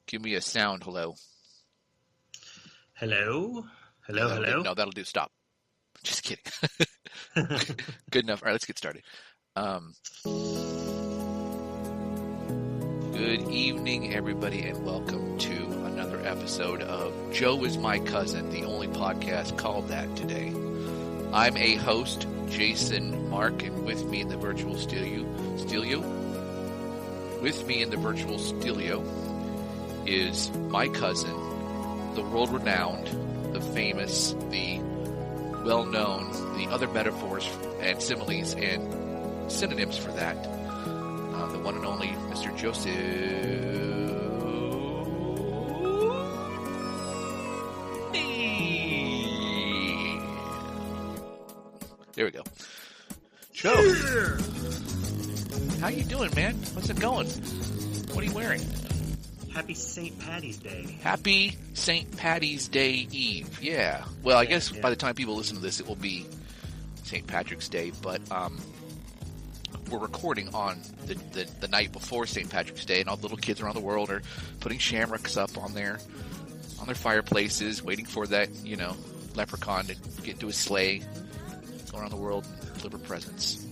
Give me a sound hello. Hello? Hello? No, that'll do. Stop. Just kidding. Good enough. All right, let's get started. Good evening, everybody, and welcome to another episode of Joe is My Cousin, the only podcast called that today. I'm a host, Jason Mark, and with me in the virtual studio is my cousin, the world-renowned, the famous, the well-known, the other metaphors and similes and synonyms for that, the one and only Mr. Joseph. There we go. Joe, how you doing, man? What's it going? What are you wearing? Happy St. Paddy's Day. Happy St. Paddy's Day Eve. Yeah. Well, I guess by the time people listen to this, it will be St. Patrick's Day. But we're recording on the night before St. Patrick's Day, and all the little kids around the world are putting shamrocks up on their fireplaces, waiting for that, leprechaun to get into his sleigh, go around the world and deliver presents.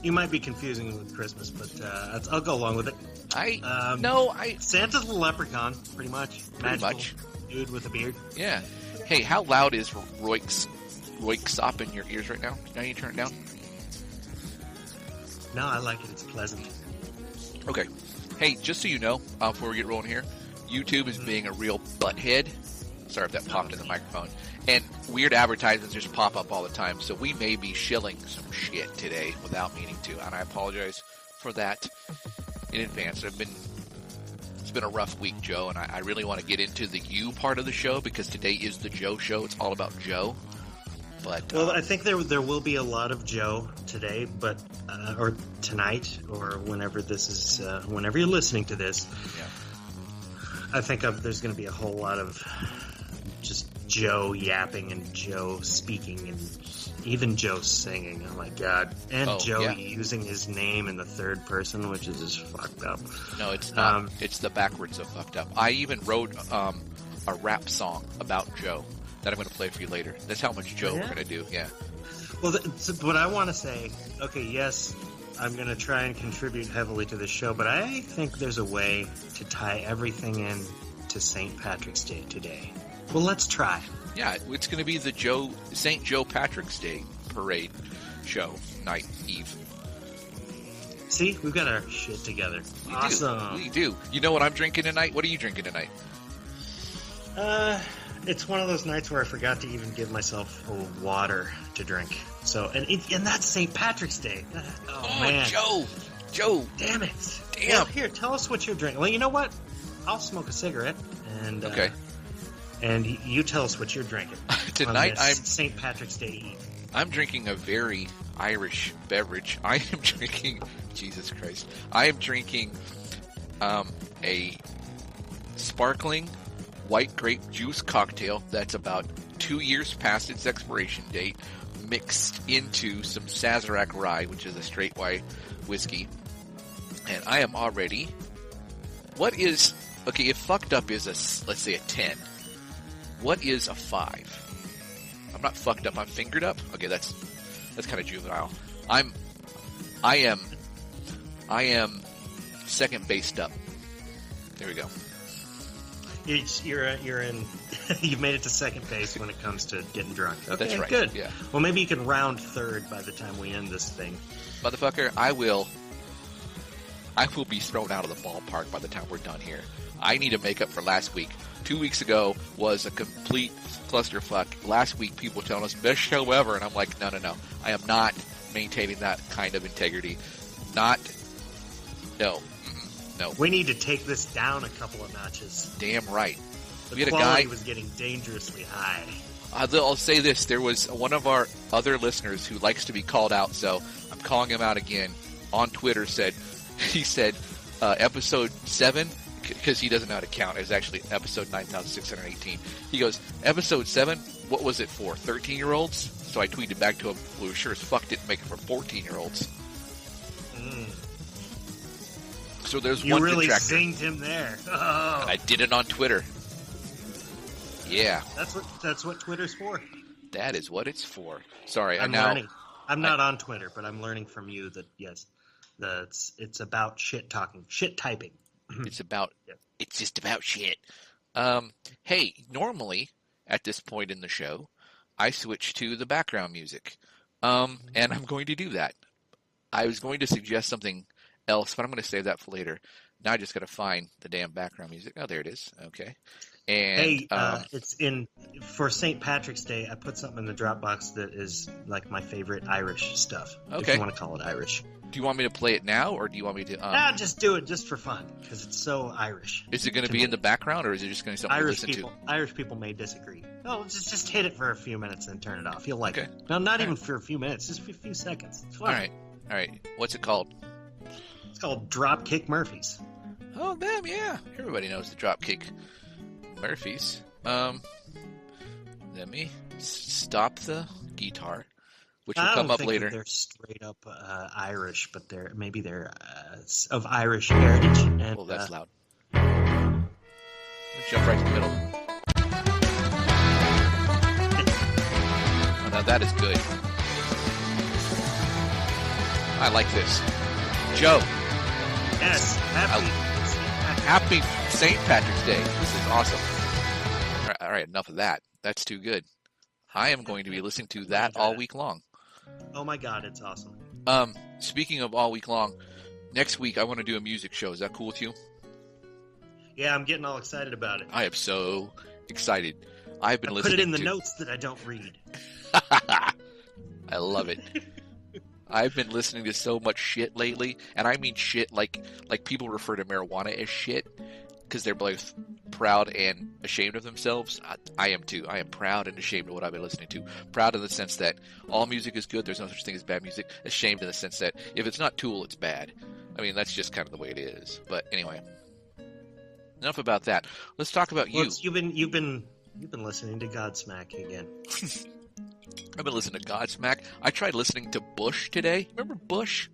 You might be confusing it with Christmas, but I'll go along with it. Santa's the leprechaun, pretty much. Magical dude with a beard. Yeah. Hey, how loud is Roix up in your ears right now? Now you turn it down? No, I like it. It's pleasant. Okay. Hey, just so you know, before we get rolling here, YouTube is being a real butthead. Sorry if that popped in the microphone. And weird advertisements just pop up all the time, so we may be shilling some shit today without meaning to, and I apologize for that in advance. It's been a rough week, Joe, and I really want to get into the you part of the show because today is the Joe show. It's all about Joe. But well, I think there will be a lot of Joe today, but or tonight, or whenever this is, whenever you're listening to this. Yeah. I think there's going to be a whole lot of just Joe yapping and Joe speaking and even Joe singing. Oh my God! And Joe using his name in the third person, which is just fucked up. No, it's not. It's the backwards of fucked up. I even wrote a rap song about Joe that I'm going to play for you later. That's how much Joe we're going to do. Yeah. Well, but I want to say, okay, yes, I'm going to try and contribute heavily to this show, but I think there's a way to tie everything in to St. Patrick's Day today. Well, let's try. Yeah, it's going to be the St. Joe Patrick's Day parade show night eve. See, we've got our shit together. Awesome. We do. You know what I'm drinking tonight? What are you drinking tonight? It's one of those nights where I forgot to even give myself water to drink. So, and that's St. Patrick's Day. Oh man, Joe, damn it! Damn. Well, here, tell us what you're drinking. Well, you know what? I'll smoke a cigarette, and okay. And you tell us what you're drinking. Tonight, I'm St. Patrick's Day Eve. I'm drinking a very Irish beverage. I am drinking, Jesus Christ! I am drinking a sparkling white grape juice cocktail that's about 2 years past its expiration date, mixed into some Sazerac rye, which is a straight white whiskey. And I am already... if fucked up is let's say a 10, what is a 5? I'm not fucked up, I'm fingered up? Okay, that's kind of juvenile. I am second based up. There we go. You're in. You've made it to second base when it comes to getting drunk. Okay, that's right. Good. Yeah. Well, maybe you can round third by the time we end this thing. Motherfucker, I will be thrown out of the ballpark by the time we're done here. I need to make up for last week. 2 weeks ago was a complete clusterfuck. Last week, people were telling us best show ever, and I'm like, no. I am not maintaining that kind of integrity. No. We need to take this down a couple of notches. Damn right. The quality was getting dangerously high. I'll say this. There was one of our other listeners who likes to be called out, so I'm calling him out again. On Twitter he said, episode 7, because he doesn't know how to count. It was actually episode 9,618. He goes, episode 7, what was it for? 13-year-olds? So I tweeted back to him, well, we sure as fuck didn't make it for 14-year-olds. So there's you one really detractor. zinged him there. Oh. I did it on Twitter. Yeah. That's what Twitter's for. That is what it's for. Sorry, I'm learning. I'm not on Twitter, but I'm learning from you that yes, it's about shit talking, shit typing. It's about. Yeah. It's just about shit. Hey, normally at this point in the show, I switch to the background music, and I'm going to do that. I was going to suggest something else, but I'm going to save that for later. Now I just got to find the damn background music. Oh, there it is. Okay. And hey, it's in for St. Patrick's Day. I put something in the Dropbox that is like my favorite Irish stuff. Okay. If you want to call it Irish. Do you want me to play it now, or do you want me to? Just do it just for fun because it's so Irish. Is it going to be in the background, or is it just going to be something Irish to listen people, to? Irish people may disagree. No, just hit it for a few minutes and turn it off. You'll like Okay. it. No, not even for a few minutes, just for a few seconds. It's fun. All right. What's it called? It's called Dropkick Murphys. Oh, damn, yeah. Everybody knows the Dropkick Murphys. Let me stop the guitar, which will come up later. They're straight up Irish, but they're of Irish heritage. And, Well, that's loud. Jump right to the middle. Oh, now that is good. I like this. Joe. Yes, Happy St. Patrick's Day. This is awesome. All right, enough of that. That's too good. I am going to be listening to that all week long. Oh my God, it's awesome. Speaking of all week long, next week I want to do a music show. Is that cool with you? Yeah, I'm getting all excited about it. I am so excited. I've been listening. Put it in the notes that I don't read. I love it. I've been listening to so much shit lately, and I mean shit like people refer to marijuana as shit because they're both proud and ashamed of themselves. I am too. I am proud and ashamed of what I've been listening to. Proud in the sense that all music is good. There's no such thing as bad music. Ashamed in the sense that if it's not Tool, it's bad. I mean, that's just kind of the way it is. But anyway, enough about that. Let's talk about you. You've been listening to Godsmack again. I've been listening to Godsmack. I tried listening to Bush today. Remember Bush?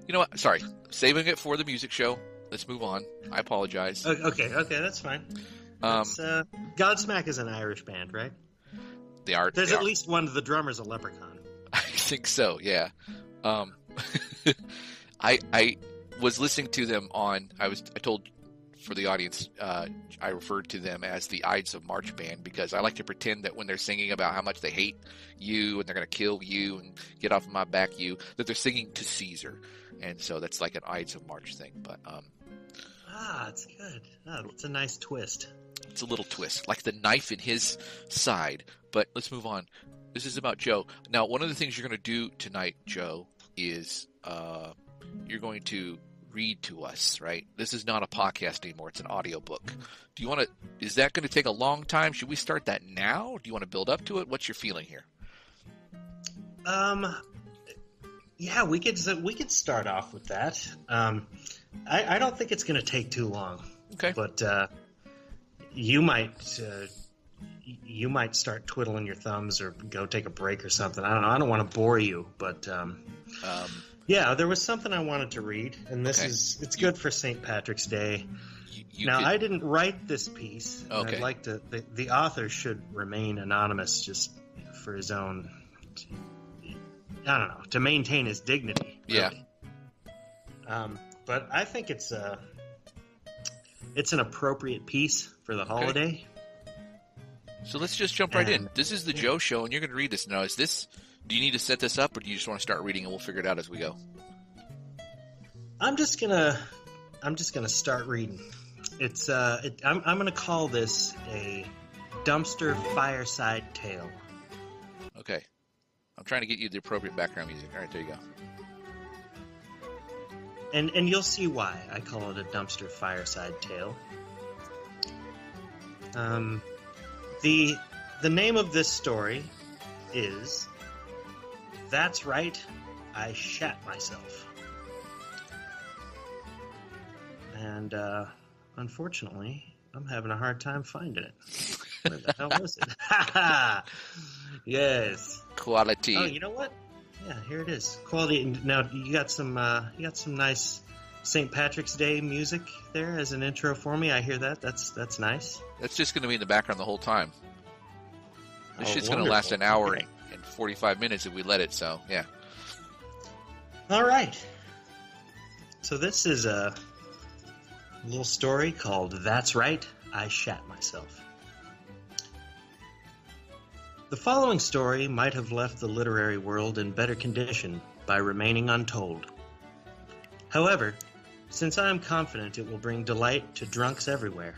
You know what? Sorry. Saving it for the music show. Let's move on. I apologize. Okay, that's fine. Godsmack is an Irish band, right? There's at least one of the drummers a leprechaun. I think so, yeah. I was listening to them on. I told for the audience, I referred to them as the Ides of March band because I like to pretend that when they're singing about how much they hate you and they're going to kill you and get off of my back you, that they're singing to Caesar. And so that's like an Ides of March thing. But it's good. It's a nice twist. It's a little twist, like the knife in his side. But let's move on. This is about Joe. Now, one of the things you're going to do tonight, Joe, is you're going to read to us, right? This is not a podcast anymore. It's an audiobook. Do you want to, is that going to take a long time? Should we start that now? Do you want to build up to it? What's your feeling here? Yeah, we could start off with that. I don't think it's going to take too long. Okay. But you might start twiddling your thumbs or go take a break or something. I don't know. I don't want to bore you, but yeah, there was something I wanted to read, and it's good for St. Patrick's Day. I didn't write this piece. Okay. I'd like to. The author should remain anonymous, just for his own. I don't know, to maintain his dignity. Really. Yeah. But I think it's an appropriate piece for the holiday. So let's just jump right in. This is the Joe Show, and you're going to read this now. Do you need to set this up, or do you just want to start reading and we'll figure it out as we go? I'm just gonna start reading. I'm gonna call this a dumpster fireside tale. Okay. I'm trying to get you the appropriate background music. All right, there you go. And you'll see why I call it a dumpster fireside tale. The name of this story is That's Right, I Shat Myself. And unfortunately, I'm having a hard time finding it. Where the hell is it? Yes. Quality. Oh, you know what? Yeah, here it is. Quality. Now you got some nice St. Patrick's Day music there as an intro for me. I hear that. That's nice. That's just going to be in the background the whole time. This shit's going to wonderful. last an hour Okay. and 45 minutes if we let it, so yeah. All right. So this is a little story called That's Right, I Shat Myself. The following story might have left the literary world in better condition by remaining untold. However, since I am confident it will bring delight to drunks everywhere,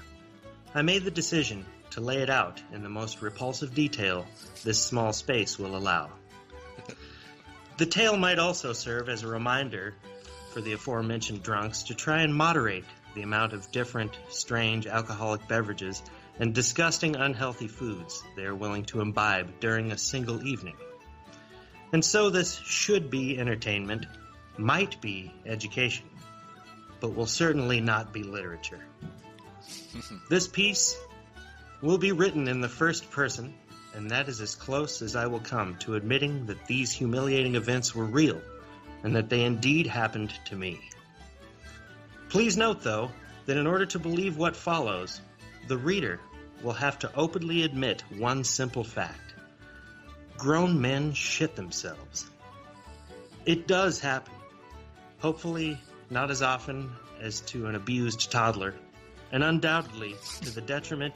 I made the decision to lay it out in the most repulsive detail this small space will allow. The tale might also serve as a reminder for the aforementioned drunks to try and moderate the amount of different, strange alcoholic beverages and disgusting unhealthy foods they are willing to imbibe during a single evening. And so this should be entertainment, might be education, but will certainly not be literature. This piece will be written in the first person, and that is as close as I will come to admitting that these humiliating events were real, and that they indeed happened to me. Please note, though, that in order to believe what follows, the reader will have to openly admit one simple fact. Grown men shit themselves. It does happen. Hopefully not as often as to an abused toddler, and undoubtedly to the detriment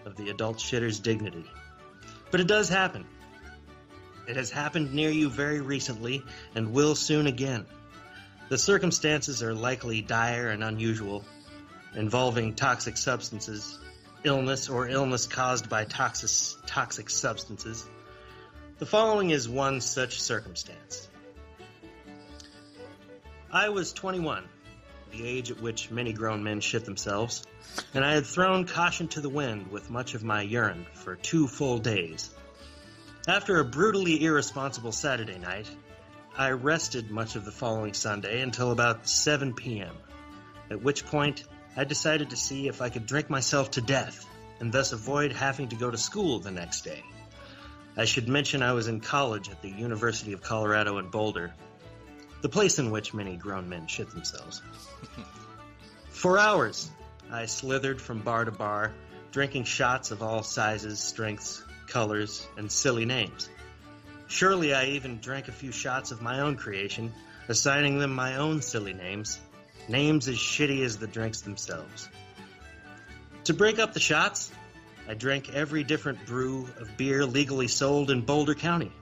of the adult shitter's dignity. But it does happen. It has happened near you very recently and will soon again. The circumstances are likely dire and unusual, involving toxic substances, illness or illness caused by toxic substances. The following is one such circumstance. I was 21, the age at which many grown men shit themselves, and I had thrown caution to the wind with much of my urine for 2 full days. After a brutally irresponsible Saturday night, I rested much of the following Sunday until about 7 p.m., at which point I decided to see if I could drink myself to death and thus avoid having to go to school the next day. I should mention I was in college at the University of Colorado in Boulder, the place in which many grown men shit themselves. For hours, I slithered from bar to bar, drinking shots of all sizes, strengths, colors, and silly names. Surely I even drank a few shots of my own creation, assigning them my own silly names, names as shitty as the drinks themselves. To break up the shots, I drank every different brew of beer legally sold in Boulder County.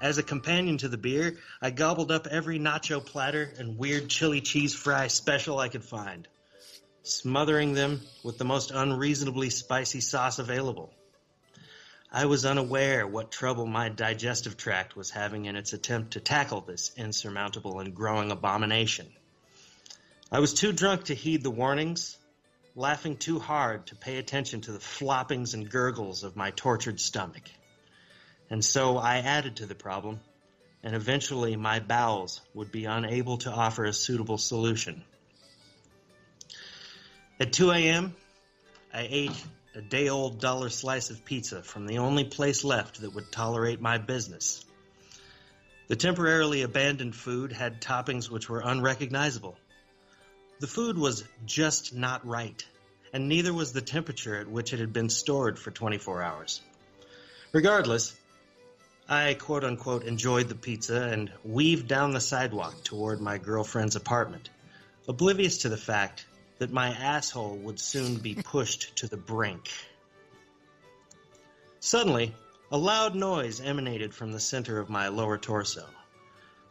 As a companion to the beer, I gobbled up every nacho platter and weird chili cheese fry special I could find, smothering them with the most unreasonably spicy sauce available. I was unaware what trouble my digestive tract was having in its attempt to tackle this insurmountable and growing abomination. I was too drunk to heed the warnings, laughing too hard to pay attention to the floppings and gurgles of my tortured stomach. And so I added to the problem, and eventually my bowels would be unable to offer a suitable solution. At 2 a.m., I ate a day-old dollar slice of pizza from the only place left that would tolerate my business. The temporarily abandoned food had toppings which were unrecognizable. The food was just not right, and neither was the temperature at which it had been stored for 24 hours. Regardless, I quote-unquote enjoyed the pizza and weaved down the sidewalk toward my girlfriend's apartment, oblivious to the fact that my asshole would soon be pushed to the brink. Suddenly, a loud noise emanated from the center of my lower torso.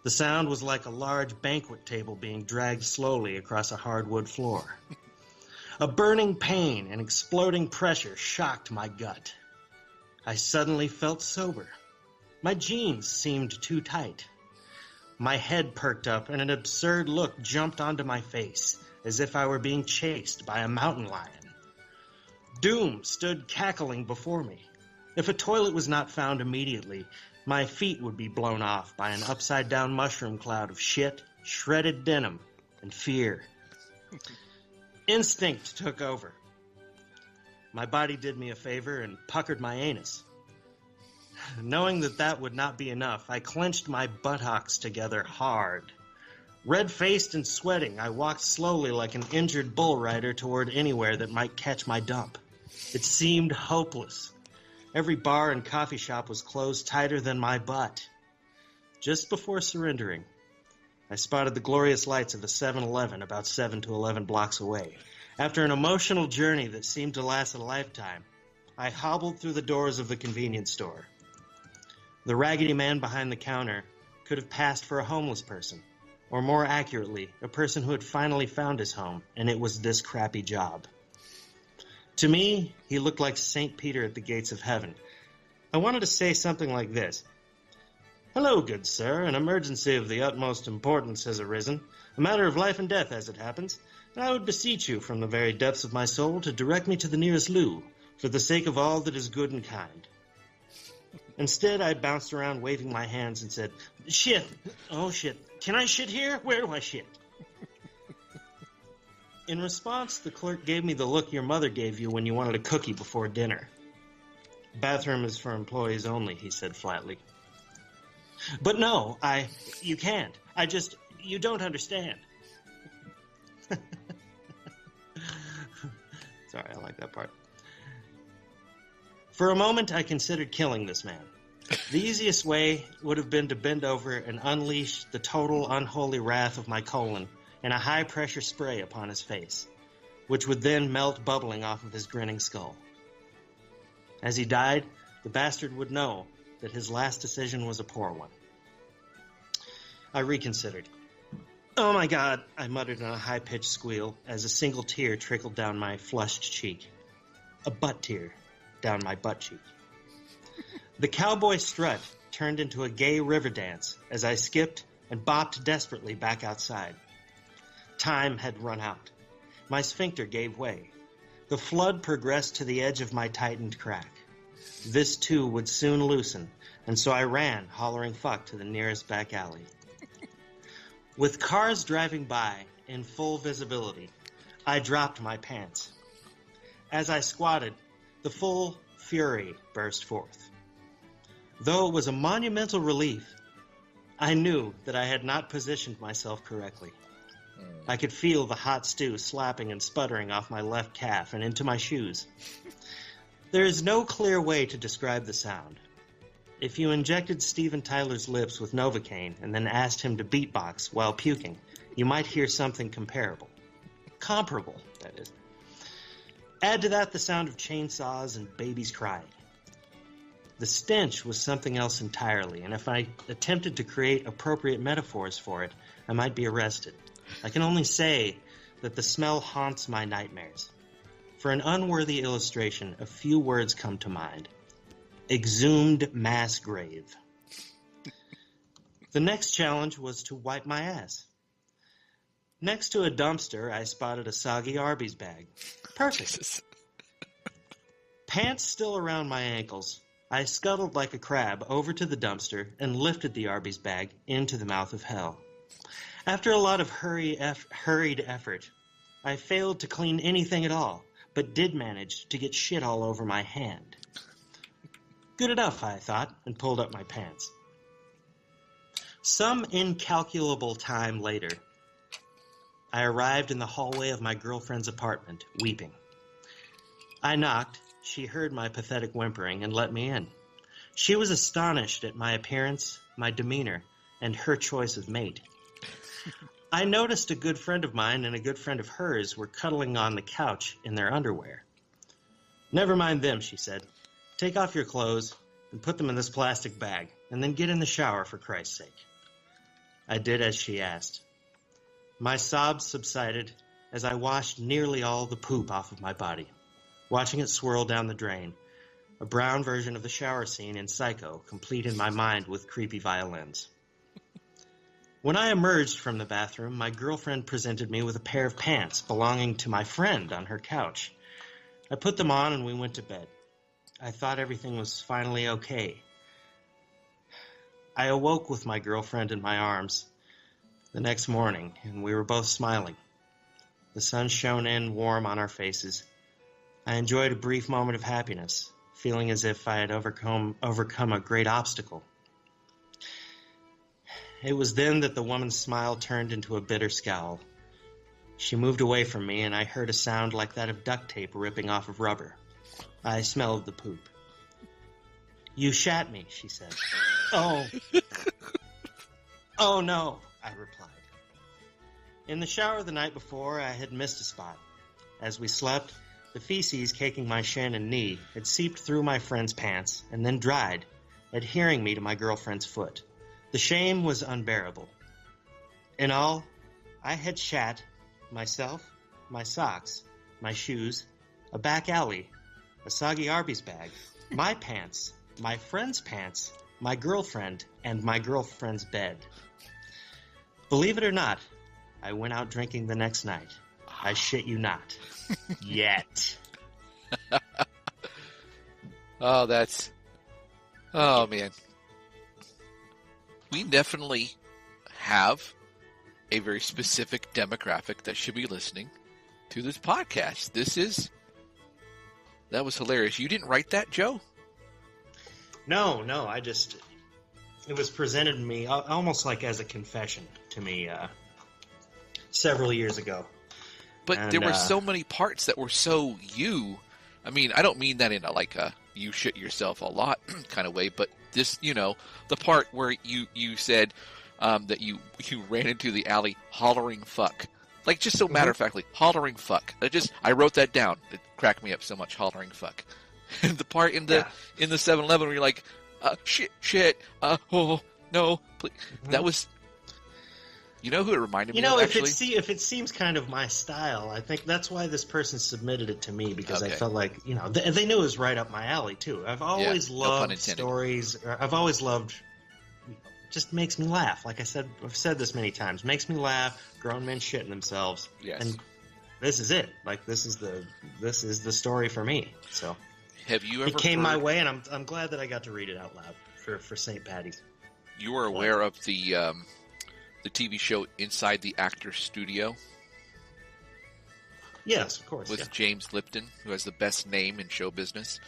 The sound was like a large banquet table being dragged slowly across a hardwood floor. A burning pain and exploding pressure shocked my gut. I suddenly felt sober. My jeans seemed too tight. My head perked up and an absurd look jumped onto my face, as if I were being chased by a mountain lion. Doom stood cackling before me. If a toilet was not found immediately, my feet would be blown off by an upside-down mushroom cloud of shit, shredded denim, and fear. Instinct took over. My body did me a favor and puckered my anus. Knowing that that would not be enough, I clenched my buttocks together hard, Red-faced and sweating, I walked slowly like an injured bull rider toward anywhere that might catch my dump. It seemed hopeless. Every bar and coffee shop was closed tighter than my butt. Just before surrendering, I spotted the glorious lights of a 7-Eleven about 7 to 11 blocks away. After an emotional journey that seemed to last a lifetime, I hobbled through the doors of the convenience store. The raggedy man behind the counter could have passed for a homeless person, or more accurately, a person who had finally found his home, and it was this crappy job. To me, he looked like St. Peter at the gates of heaven. I wanted to say something like this. Hello, good sir. An emergency of the utmost importance has arisen, a matter of life and death as it happens, and I would beseech you from the very depths of my soul to direct me to the nearest loo, for the sake of all that is good and kind. Instead, I bounced around waving my hands and said, Shit! Oh, shit. Can I shit here? Where do I shit? In response, the clerk gave me the look your mother gave you when you wanted a cookie before dinner. Bathroom is for employees only, he said flatly. But no, you can't. You don't understand. Sorry, I like that part. For a moment, I considered killing this man. The easiest way would have been to bend over and unleash the total unholy wrath of my colon in a high-pressure spray upon his face, which would then melt bubbling off of his grinning skull. As he died, the bastard would know that his last decision was a poor one. I reconsidered. Oh my God, I muttered in a high-pitched squeal as a single tear trickled down my flushed cheek. A butt tear down my butt cheek. The cowboy strut turned into a gay river dance as I skipped and bopped desperately back outside. Time had run out. My sphincter gave way. The flood progressed to the edge of my tightened crack. This too would soon loosen, and so I ran, hollering fuck, to the nearest back alley. With cars driving by in full visibility, I dropped my pants. As I squatted, the full fury burst forth. Though it was a monumental relief, I knew that I had not positioned myself correctly. I could feel the hot stew slapping and sputtering off my left calf and into my shoes. There is no clear way to describe the sound. If you injected Steven Tyler's lips with Novocaine and then asked him to beatbox while puking, you might hear something comparable. Comparable, that is. Add to that the sound of chainsaws and babies crying. The stench was something else entirely, and if I attempted to create appropriate metaphors for it, I might be arrested. I can only say that the smell haunts my nightmares. For an unworthy illustration, a few words come to mind. Exhumed mass grave. The next challenge was to wipe my ass. Next to a dumpster, I spotted a soggy Arby's bag. Perfect. Jesus. Pants still around my ankles, I scuttled like a crab over to the dumpster and lifted the Arby's bag into the mouth of hell. After a lot of hurried effort, I failed to clean anything at all, but did manage to get shit all over my hand. Good enough, I thought, and pulled up my pants. Some incalculable time later, I arrived in the hallway of my girlfriend's apartment, weeping. I knocked. She heard my pathetic whimpering and let me in. She was astonished at my appearance, my demeanor, and her choice of mate. I noticed a good friend of mine and a good friend of hers were cuddling on the couch in their underwear. Never mind them, she said. Take off your clothes and put them in this plastic bag, and then get in the shower for Christ's sake. I did as she asked. My sobs subsided as I washed nearly all the poop off of my body, watching it swirl down the drain, a brown version of the shower scene in Psycho, complete in my mind with creepy violins. When I emerged from the bathroom, my girlfriend presented me with a pair of pants belonging to my friend on her couch. I put them on and we went to bed. I thought everything was finally okay. I awoke with my girlfriend in my arms the next morning, and we were both smiling. The sun shone in warm on our faces. I enjoyed a brief moment of happiness, feeling as if I had overcome a great obstacle. It was then that the woman's smile turned into a bitter scowl. She moved away from me, and I heard a sound like that of duct tape ripping off of rubber. I smelled the poop. "You shat me," she said. "Oh." "Oh, no," I replied. In the shower the night before, I had missed a spot. As we slept, the feces caking my shin and knee had seeped through my friend's pants and then dried, adhering me to my girlfriend's foot. The shame was unbearable. In all, I had shat myself, my socks, my shoes, a back alley, a soggy Arby's bag, my pants, my friend's pants, my girlfriend, and my girlfriend's bed. Believe it or not, I went out drinking the next night. I shit you not. Yet. Oh, man. We definitely have a very specific demographic that should be listening to this podcast. That was hilarious. You didn't write that, Joe? No, it was presented to me almost like as a confession to me several years ago. But there were so many parts that were so you. I mean, I don't mean that in a you shit yourself a lot kind of way, but this, the part where you said that you ran into the alley hollering fuck. Like, just so matter-of-factly, hollering fuck. I wrote that down. It cracked me up so much, hollering fuck. And the part in the 7-Eleven where you're like, shit, oh, no, please. That was... You know who it reminded me of, actually? If it seems kind of my style, I think that's why this person submitted it to me, because I felt like, they knew it was right up my alley, too. I've always loved stories. I've always loved... Just makes me laugh. Like I've said this many times. Makes me laugh. Grown men shitting themselves. Yes. And this is it. Like, this is the story for me. So have you ever? It came my way, and I'm glad that I got to read it out loud for St. Patty's. You are aware of the TV show Inside the Actor's Studio? Yes, of course. With James Lipton, who has the best name in show business.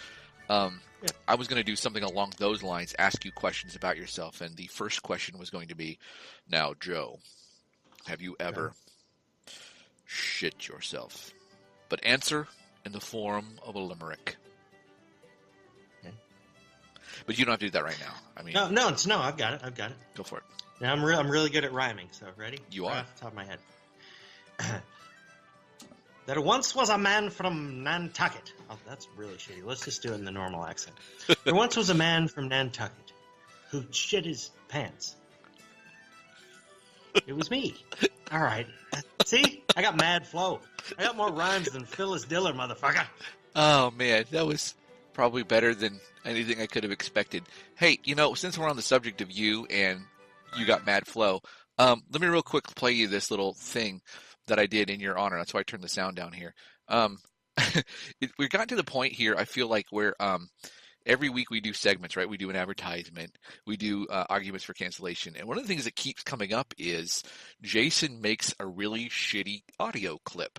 I was going to do something along those lines, ask you questions about yourself, and the first question was going to be, now, Joe, have you ever shit yourself? But answer in the form of a limerick. Okay. But you don't have to do that right now. I mean, no, I've got it. Go for it. Now I'm really good at rhyming, so ready? You are. Right off the top of my head. There once was a man from Nantucket. Oh, that's really shitty. Let's just do it in the normal accent. There once was a man from Nantucket who shit his pants. It was me. All right. See? I got mad flow. I got more rhymes than Phyllis Diller, motherfucker. Oh, man. That was probably better than anything I could have expected. Hey, since we're on the subject of you and you got mad flow, let me real quick play you this little thing that I did in your honor. That's why I turned the sound down here. We've gotten to the point here, I feel like, where every week we do segments, right? We do an advertisement. We do arguments for cancellation. And one of the things that keeps coming up is Jason makes a really shitty audio clip.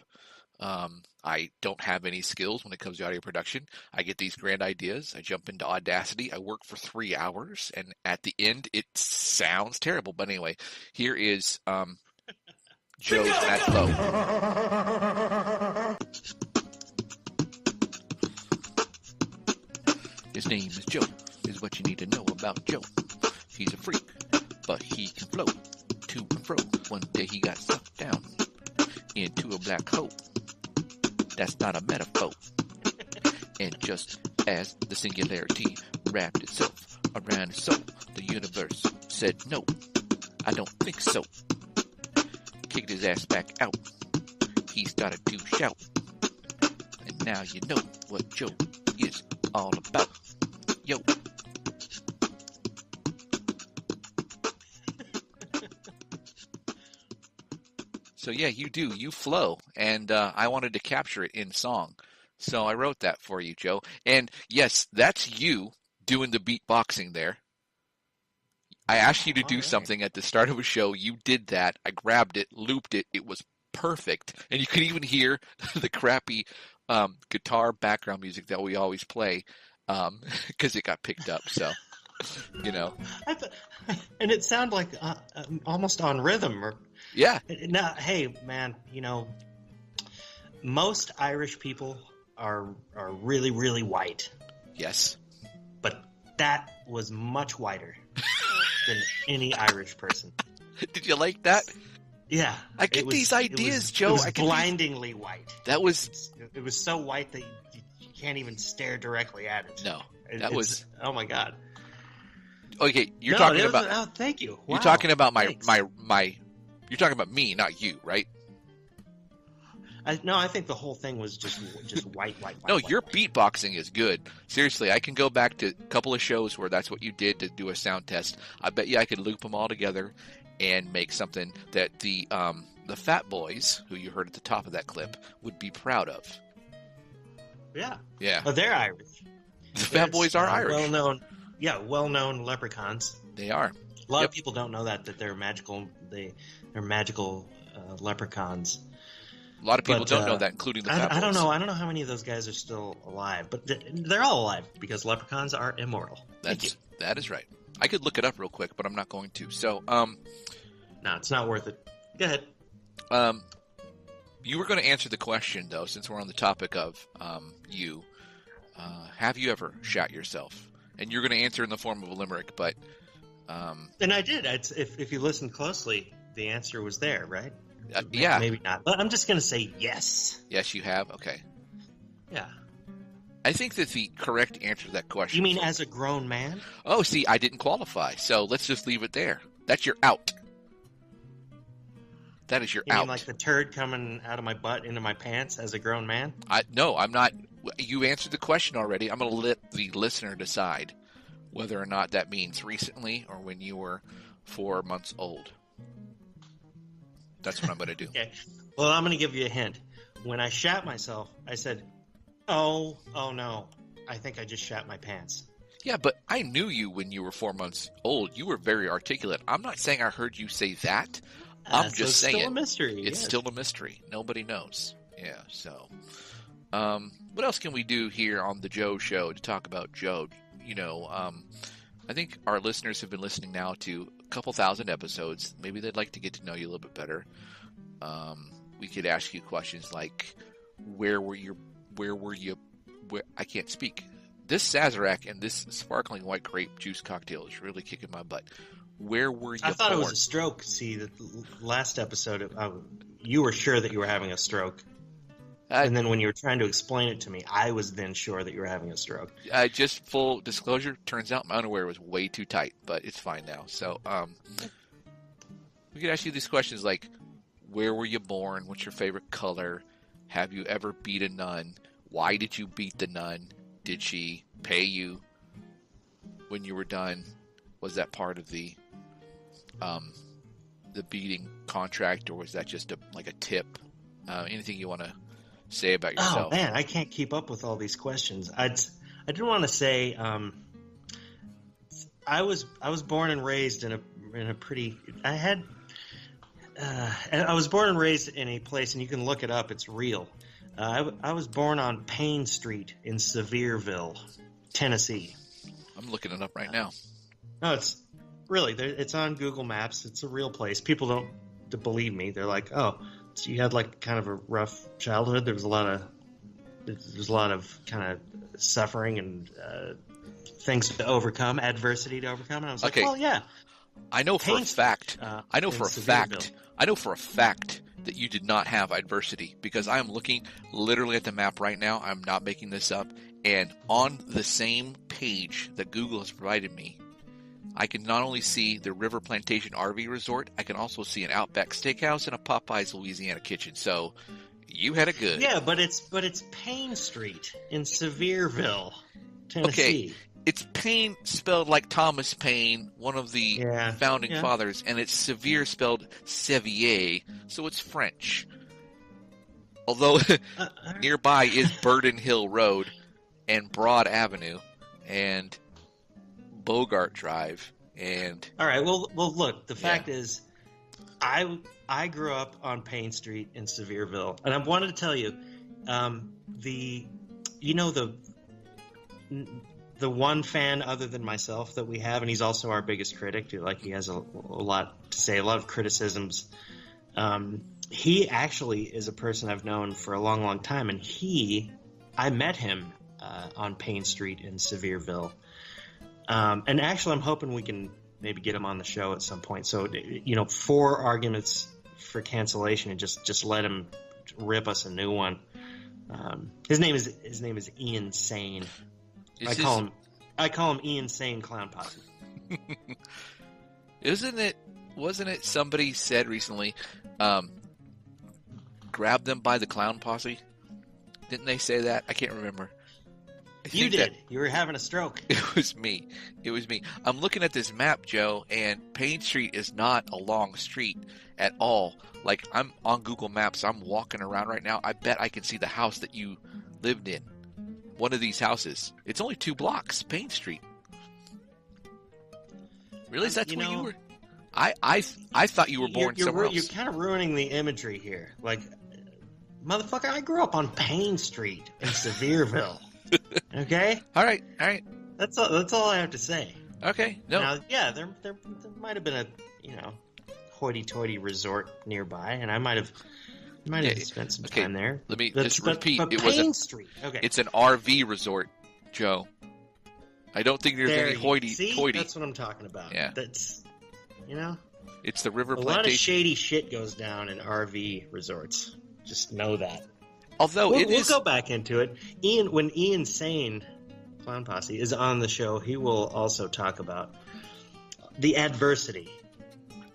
I don't have any skills when it comes to audio production. I get these grand ideas. I jump into Audacity. I work for 3 hours. And at the end, it sounds terrible. But anyway, here is... Joe's mad flow. His name is Joe, is what you need to know about Joe. He's a freak, but he can float to and fro. One day he got sucked down into a black hole. That's not a metaphor. And just as the singularity wrapped itself around his soul, the universe said no, I don't think so. Kicked his ass back out. He started to shout. And now you know what Joe is all about. Yo. So yeah, you do. You flow. And I wanted to capture it in song. So I wrote that for you, Joe. And yes, that's you doing the beatboxing there. I asked you to do something at the start of a show. You did that. I grabbed it, looped it. It was perfect. And you could even hear the crappy guitar background music that we always play because it got picked up. So You know. And it sounded like almost on rhythm. Or Yeah. now, hey man, most Irish people are really, really white. Yes. But that was much whiter than any Irish person. Did you like that? Yeah. I get these ideas, Joe. It was blindingly white. That was... It was so white that you can't even stare directly at it. No. Oh my God. Okay, you're talking about... Oh, thank you. Wow, you're talking about my... You're talking about me, not you, right? I think the whole thing was just white. No, white, your white. beatboxing is good. Seriously, I can go back to a couple of shows where that's what you did to do a sound test. I bet you I could loop them all together and make something that the Fat Boys, who you heard at the top of that clip, would be proud of. Yeah. Yeah. Oh, they're Irish. The Fat Boys are Irish. Well-known leprechauns. They are. A lot of people don't know that they're magical. They're magical leprechauns. A lot of people don't know that, including the Fat Boys. I don't know. I don't know how many of those guys are still alive, but they're all alive because leprechauns are immortal. That is right. I could look it up real quick, but I'm not going to. So, no, it's not worth it. Go ahead. You were going to answer the question, though, since we're on the topic of you. Have you ever shat yourself? And you're going to answer in the form of a limerick, but... And I did. If you listen closely, the answer was there, right? Yeah. Maybe not. But I'm just going to say yes. Yes, you have? Okay. Yeah. I think that the correct answer to that question... You mean as a grown man? Oh, see, I didn't qualify, so let's just leave it there. That's your out. That is your out. You mean like the turd coming out of my butt into my pants as a grown man? No, I'm not. You answered the question already. I'm going to let the listener decide whether or not that means recently or when you were 4 months old. That's what I'm going to do. Okay. Well, I'm going to give you a hint. When I shat myself, I said, oh no, I think I just shat my pants. Yeah, but I knew you when you were 4 months old. You were very articulate. I'm not saying I heard you say that. I'm just saying it's still a mystery. It's still a mystery. Nobody knows. Yeah, so. What else can we do here on the Joe Show to talk about Joe? I think our listeners have been listening now to a couple thousand episodes. Maybe they'd like to get to know you a little bit better. We could ask you questions like, where I can't speak. This Sazerac and this sparkling white grape juice cocktail is really kicking my butt. Where were you I thought born? It was a stroke. See, the last episode, you were sure that you were having a stroke. And then when you were trying to explain it to me, I was then sure that you were having a stroke. Just full disclosure, turns out my underwear was way too tight, but it's fine now. So we could ask you these questions like, where were you born? What's your favorite color? Have you ever beat a nun? Why did you beat the nun? Did she pay you when you were done? Was that part of the beating contract, or was that just a tip? Anything you want to say about yourself? Oh man, I can't keep up with all these questions. I did want to say I was born and raised in a pretty. I was born and raised in a place, and you can look it up. It's real. I was born on Payne Street in Sevierville, Tennessee. I'm looking it up right now. No, it's really it's on Google Maps. It's a real place. People don't believe me. They're like, "Oh, so you had kind of a rough childhood. There's a lot of kind of suffering and things to overcome, adversity to overcome." And I was like, "Well, yeah." I know for a fact. I know for a fact that you did not have adversity, because I am looking literally at the map right now. I'm not making this up. And on the same page that Google has provided me, I can not only see the River Plantation RV Resort, I can also see an Outback Steakhouse and a Popeyes Louisiana kitchen. So you had it good. Yeah, but it's Payne Street in Sevierville, Tennessee. Okay, it's Payne spelled like Thomas Paine, one of the founding fathers, and it's Sevier spelled Sevier, so it's French. Although nearby is Burden Hill Road and Broad Avenue and Bogart Drive and... All right, well look, the fact is I grew up on Payne Street in Sevierville, and I wanted to tell you, the one fan other than myself that we have, and he's also our biggest critic. Like, he has a lot to say, a lot of criticisms. He actually is a person I've known for a long, long time, and I met him on Payne Street in Sevierville. And actually, I'm hoping we can maybe get him on the show at some point. So, for arguments for cancellation, and just let him rip us a new one. His name is Ian Sane. I call him Ian Sane Clown Posse. Wasn't it somebody said recently, grab them by the clown posse? Didn't they say that? I can't remember. You did. You were having a stroke. It was me. I'm looking at this map, Joe, and Payne Street is not a long street at all. Like, I'm on Google Maps. I'm walking around right now. I bet I can see the house that you lived in. One of these houses. It's only 2 blocks, Payne Street. Really? That's where you were? I thought you were born somewhere else. You're kind of ruining the imagery here. Like, motherfucker, I grew up on Payne Street in Sevierville. Okay? All right. That's all I have to say. Okay. No. Now, yeah, there might have been a, hoity-toity resort nearby, and I might have spent some time there. Let me just repeat. But it Payne was Street. Okay. It's an RV resort, Joe. I don't think there's any hoity-toity. See? That's what I'm talking about. Yeah. That's, It's the River a Plantation. lot of shady shit goes down in RV resorts. Just know that. Although we'll go back into it. When Ian Sane, Clown Posse, is on the show, he will also talk about the adversity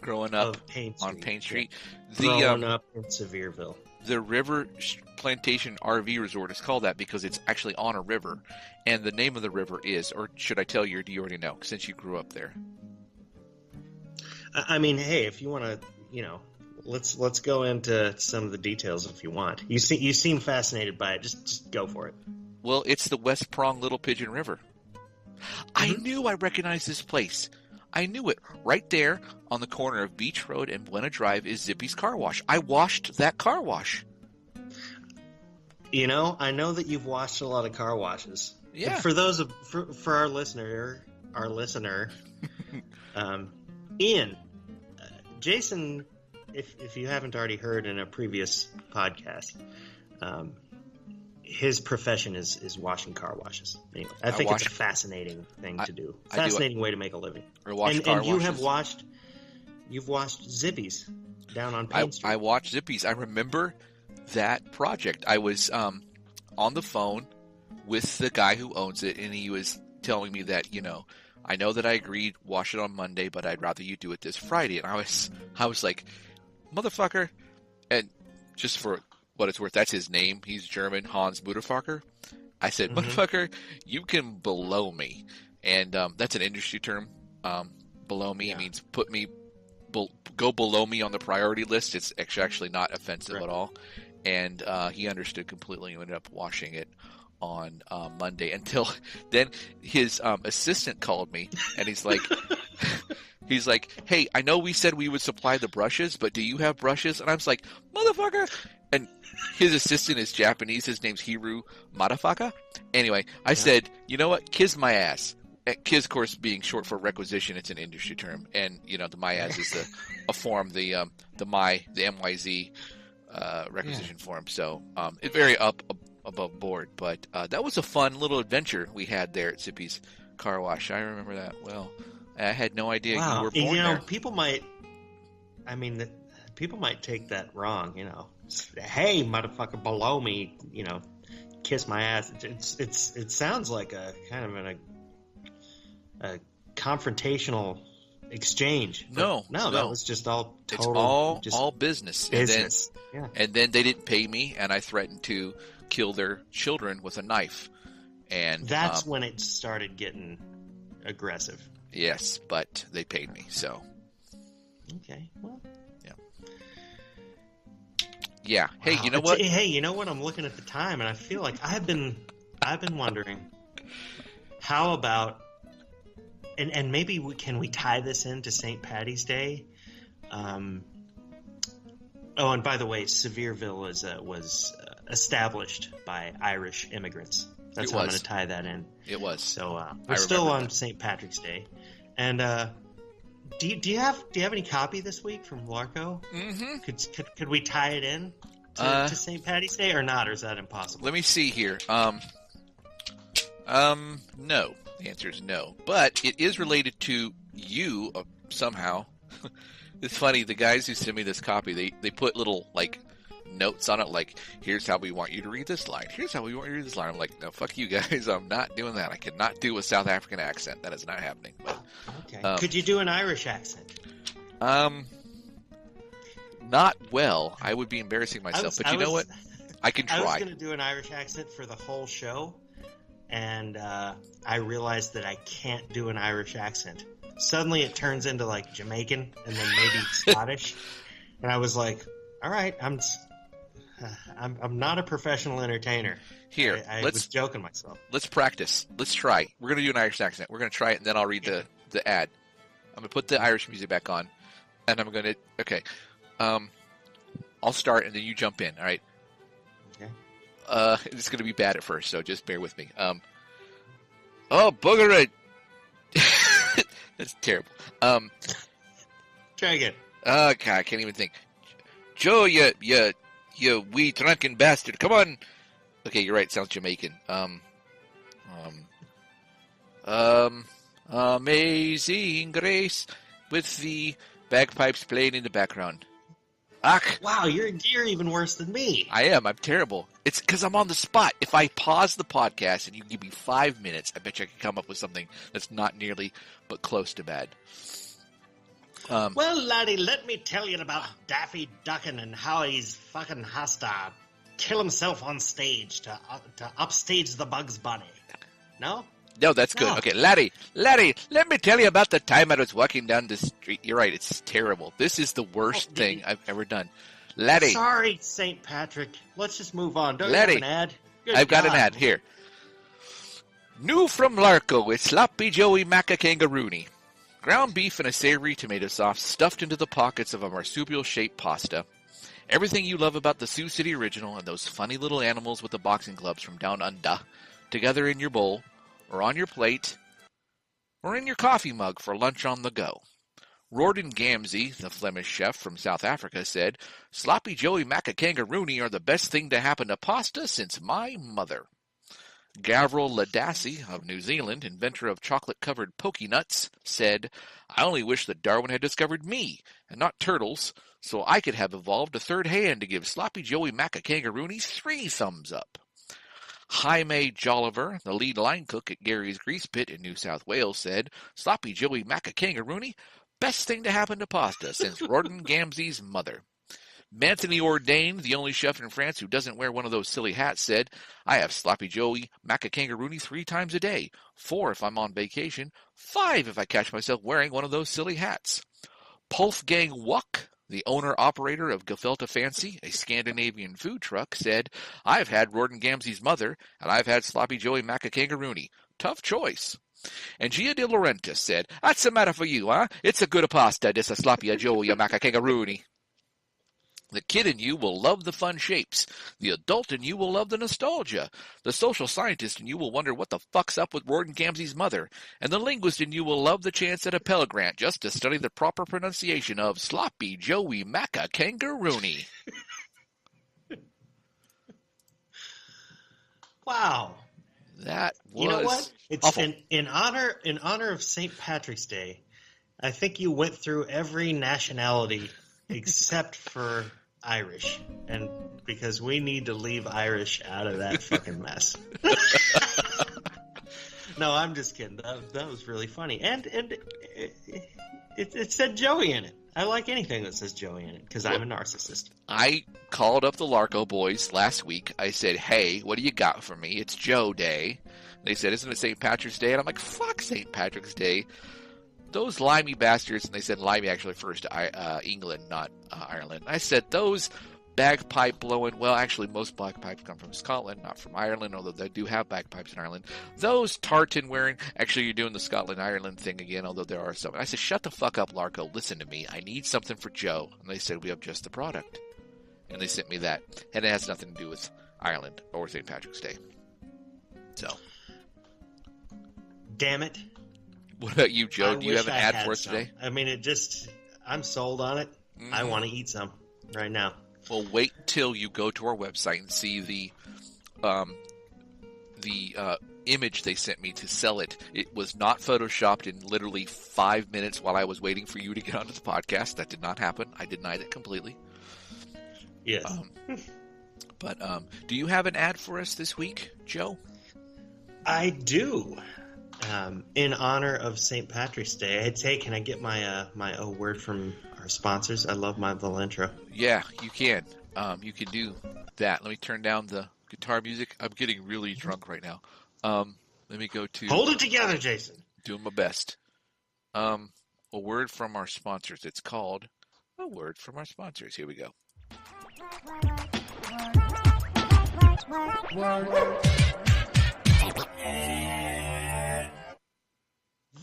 growing up on Payne Street. Growing up in Sevierville. The River Plantation RV Resort is called that because it's actually on a river. And the name of the river is, or should I tell you, or do you already know, since you grew up there? I mean, hey, if you want to, let's go into some of the details if you want. You seem fascinated by it. Just go for it. Well, it's the West Prong Little Pigeon River. Mm-hmm. I knew I recognized this place. I knew it. Right there on the corner of Beach Road and Buena Drive is Zippy's Car Wash. I washed that car wash. I know that you've washed a lot of car washes. Yeah. But for our listener, Ian, Jason, if you haven't already heard in a previous podcast, his profession is washing car washes. Anyway, I think it's a fascinating thing to do. Fascinating way to make a living. And you have you've watched Zippy's down on Payne Street. I watched Zippy's. I remember that project. I was on the phone with the guy who owns it, and he was telling me that, I know that I agreed wash it on Monday, but I'd rather you do it this Friday. And I was like, motherfucker. And just for what it's worth, that's his name. He's German, Hans Mutterfucker. I said, motherfucker, you can below me. And that's an industry term. Below me, It means go below me on the priority list. It's actually not offensive at all. And he understood completely and ended up washing it on Monday. Until then, his assistant called me, and he's like, hey, I know we said we would supply the brushes, but do you have brushes? And I was like, motherfucker. And his assistant is Japanese. His name's Hiru Madafaka. Anyway, I said, you know what? Kiss my ass. Kiss, of course, being short for requisition, it's an industry term. And, the my ass is a form, the MYZ requisition form. So it's very above board. But that was a fun little adventure we had there at Zippy's Car Wash. I remember that well. I had no idea you were born there. People might take that wrong, Hey, motherfucker, below me, kiss my ass. It sounds like a kind of a confrontational exchange. No, that was just all total. It's all business. Business. And then they didn't pay me, and I threatened to kill their children with a knife. And that's when it started getting aggressive. Yes, but they paid me, so. Okay, well. Yeah. Hey, wow. You know what? Hey, you know what? I'm looking at the time, and I feel like I've been wondering, how about, and maybe can we tie this into St. Paddy's Day? Oh, and by the way, Sevierville was established by Irish immigrants. That's how I'm going to tie that in. It was. So we're still on St. Patrick's Day, and do you have any copy this week from Larco? Mm-hmm. Could we tie it in to St. Patty's Day or not, or is that impossible? Let me see here. No. The answer is no. But it is related to you somehow. It's funny, the guys who send me this copy, they put little, like, notes on it, like, here's how we want you to read this line. Here's how we want you to read this line. I'm like, no, fuck you guys. I'm not doing that. I cannot do a South African accent. That is not happening. But, okay. Could you do an Irish accent? Not well. I would be embarrassing myself. But you know what? I can try. I was going to do an Irish accent for the whole show, and I realized that I can't do an Irish accent. Suddenly it turns into, like, Jamaican and then maybe Scottish. And I was like, all right, I'm not a professional entertainer. Here, I was joking myself. Let's practice. Let's try. We're going to do an Irish accent. We're going to try it, and then I'll read the ad. I'm going to put the Irish music back on, and I'm going to... Okay. I'll start, and then you jump in, all right? Okay. It's going to be bad at first, so just bear with me. Oh, booger it! That's terrible. Try again. Okay, I can't even think. Joe, you wee drunken bastard! Come on. Okay, you're right. It sounds Jamaican. Amazing Grace, with the bagpipes playing in the background. Ach. Wow, you're even worse than me. I am. I'm terrible. It's because I'm on the spot. If I pause the podcast and you give me 5 minutes, I bet you I can come up with something that's not nearly but close to bad. Well, laddie, let me tell you about Daffy Duckin and how he's fucking has to kill himself on stage to upstage the Bugs Bunny. No? No, that's good. No. Okay, laddie, let me tell you about the time I was walking down the street. You're right, it's terrible. This is the worst thing I've ever done. Laddie. Sorry, St. Patrick. Let's just move on. Don't you have an ad? I've got an ad here. New from Larco with Sloppy Joey Macakangaroony. Ground beef and a savory tomato sauce stuffed into the pockets of a marsupial-shaped pasta. Everything you love about the Sioux City original and those funny little animals with the boxing gloves from down under, together in your bowl, or on your plate, or in your coffee mug for lunch on the go. Rorden Gamsey, the Flemish chef from South Africa, said, Sloppy Joey Macakangaroony are the best thing to happen to pasta since my mother. Gavril Ladassi of New Zealand, inventor of chocolate-covered pokey nuts, said, I only wish that Darwin had discovered me, and not turtles, so I could have evolved a third hand to give Sloppy Joey Macakangaroony 3 thumbs up. Jaime Jolliver, the lead line cook at Gary's Grease Pit in New South Wales, said, Sloppy Joey Macakangaroony, best thing to happen to pasta since Rorden Gamsey's mother. Anthony Ordain, the only chef in France who doesn't wear one of those silly hats, said, I have Sloppy Joey Macakangaroony 3 times a day, 4 if I'm on vacation, 5 if I catch myself wearing one of those silly hats. Wolfgang Wuck, the owner-operator of Gefilte Fancy, a Scandinavian food truck, said, I've had Rorden Gamsey's mother, and I've had Sloppy Joey Macakangaroony. Tough choice. And Gia De Laurentiis said, That's the matter for you, huh? It's a good pasta, this a Sloppy Joey Macakangaroony. The kid in you will love the fun shapes. The adult in you will love the nostalgia. The social scientist in you will wonder what the fuck's up with Rorden Gamsey's mother. And the linguist in you will love the chance at a Pell Grant just to study the proper pronunciation of Sloppy Joey Macakangaroony. Wow. That was You know what? It's awful. in honor of St. Patrick's Day. I think you went through every nationality except for Irish, and because we need to leave Irish out of that fucking mess. No, I'm just kidding. That was really funny, and it said Joey in it. I like anything that says Joey in it because I'm a narcissist. I called up the Larco boys last week. I said, "Hey, what do you got for me? It's Joe Day." They said, "Isn't it St. Patrick's Day?" And I'm like, "Fuck St. Patrick's Day." Those limey bastards, and they said limey actually refers to England, not Ireland. I said, those bagpipe blowing, well, actually most bagpipes come from Scotland, not from Ireland, although they do have bagpipes in Ireland. Those tartan wearing, actually you're doing the Scotland-Ireland thing again, although there are some. And I said, shut the fuck up, Larco, listen to me. I need something for Joe. And they said, we have just the product. And they sent me that. And it has nothing to do with Ireland or St. Patrick's Day. So, damn it. what about you, Joe? Do you have an ad for us some. today? I mean, I'm sold on it. Mm-hmm. I want to eat some right now. Well, wait till you go to our website and see the image they sent me to sell it. It was not photoshopped in literally 5 minutes while I was waiting for you to get onto the podcast. That did not happen. I denied it completely. Yes. But do you have an ad for us this week, Joe? I do. In honor of St. Patrick's Day, I'd say, can I get my word from our sponsors? I love my little intro. Yeah, you can. You can do that. Let me turn down the guitar music. I'm getting really drunk right now. Let me go to... Hold it together, Jason. Doing my best. A word from our sponsors. It's called A Word from Our Sponsors. Here we go.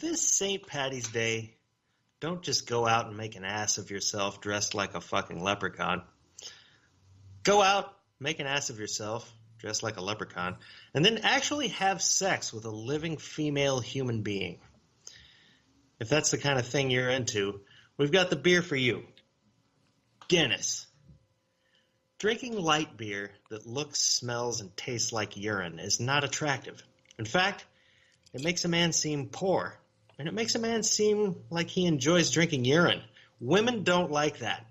This St. Patty's Day, don't just go out and make an ass of yourself dressed like a fucking leprechaun. Go out, make an ass of yourself dressed like a leprechaun, and then actually have sex with a living female human being. If that's the kind of thing you're into, we've got the beer for you. Guinness. Drinking light beer that looks, smells, and tastes like urine is not attractive. In fact, it makes a man seem poor, and it makes a man seem like he enjoys drinking urine. Women don't like that.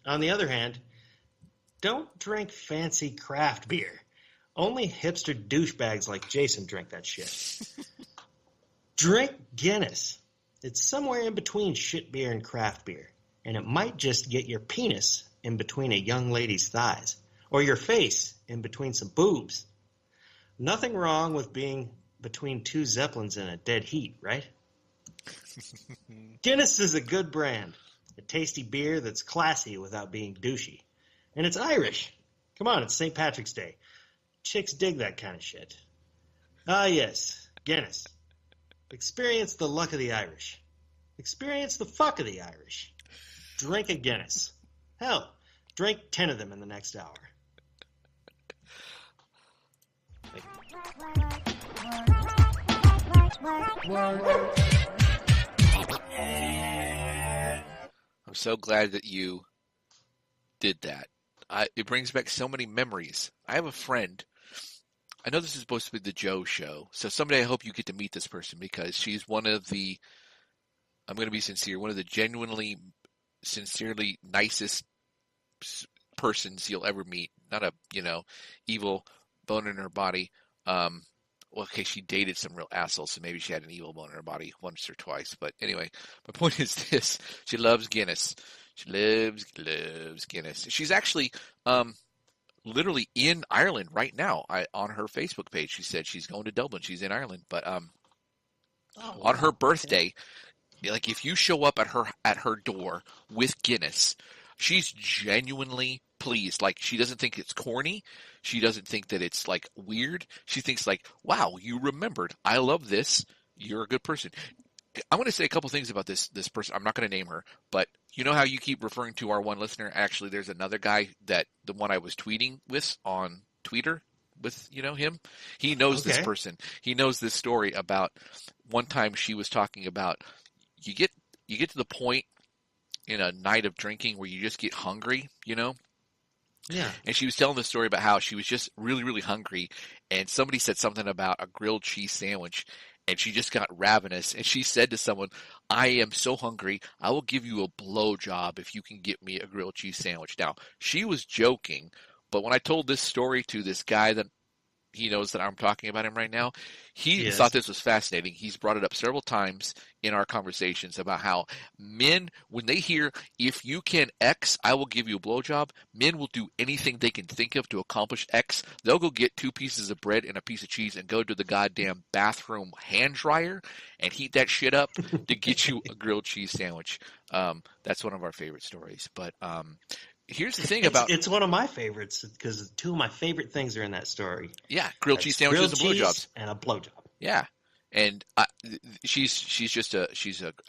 On the other hand, don't drink fancy craft beer. Only hipster douchebags like Jason drink that shit. Drink Guinness. It's somewhere in between shit beer and craft beer, and it might just get your penis in between a young lady's thighs, or your face in between some boobs. Nothing wrong with being between two Zeppelins in a dead heat, right? Guinness is a good brand. A tasty beer that's classy without being douchey. And it's Irish. Come on, it's St. Patrick's Day. Chicks dig that kind of shit. Ah, yes, Guinness. Experience the luck of the Irish. Experience the fuck of the Irish. Drink a Guinness. Hell, drink 10 of them in the next hour. I'm so glad that you did that. It brings back so many memories. I have a friend. I know this is supposed to be the Joe show, so someday I hope you get to meet this person because she's one of the, I'm going to be sincere, one of the genuinely, sincerely nicest persons you'll ever meet. Not a, evil bone in her body. Well, okay, she dated some real assholes, so maybe she had an evil bone in her body once or twice. But anyway, my point is this. She loves Guinness. She loves Guinness. She's actually literally in Ireland right now. On her Facebook page, she said she's going to Dublin. She's in Ireland. But on her birthday, like if you show up at her door with Guinness, she's genuinely pleased. Like she doesn't think it's corny. She doesn't think that it's like weird. She thinks like, wow, you remembered. I love this. You're a good person. I want to say a couple things about this person. I'm not going to name her, but you know how you keep referring to our one listener? Actually, there's another guy that the one I was tweeting with on Twitter with, him. He knows this person. He knows this story about one time she was talking about you get to the point in a night of drinking where you just get hungry, Yeah. And she was telling the story about how she was just really, really hungry, and somebody said something about a grilled cheese sandwich, and she just got ravenous, and she said to someone, I am so hungry, I will give you a blowjob if you can get me a grilled cheese sandwich. Now, she was joking, but when I told this story to this guy that he knows that I'm talking about him right now, he thought this was fascinating. He's brought it up several times in our conversations about how men, when they hear, if you can X, I will give you a blowjob, men will do anything they can think of to accomplish X. They'll go get 2 pieces of bread and a piece of cheese and go to the goddamn bathroom hand dryer and heat that shit up to get you a grilled cheese sandwich. That's one of our favorite stories. But here's the thing it's one of my favorites because 2 of my favorite things are in that story. Yeah, grilled cheese sandwiches and blowjobs. And a blowjob. Yeah. And she's